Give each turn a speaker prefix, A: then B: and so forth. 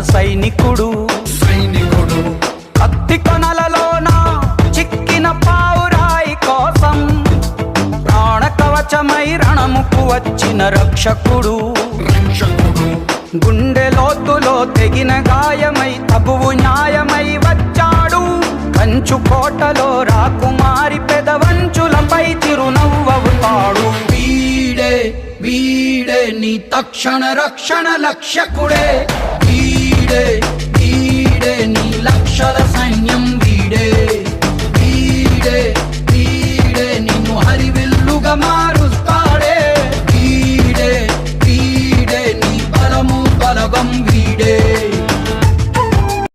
A: సైనికుడు కత్తి కొనలలోన చిక్కిన పావురాయి కోసం ప్రాణ కవచమై రణముకు వచ్చిన రక్షకుడు గుండె లోతులో తెగిన గాయమై తగువు న్యాయమై వచ్చాడు కంచు కోటలో రాకుమారి పెదవంచులపై చిరునవ్వవుతాడు వీడే వీడే నీ తక్షణ రక్షణ లక్ష్యకుడే వీడే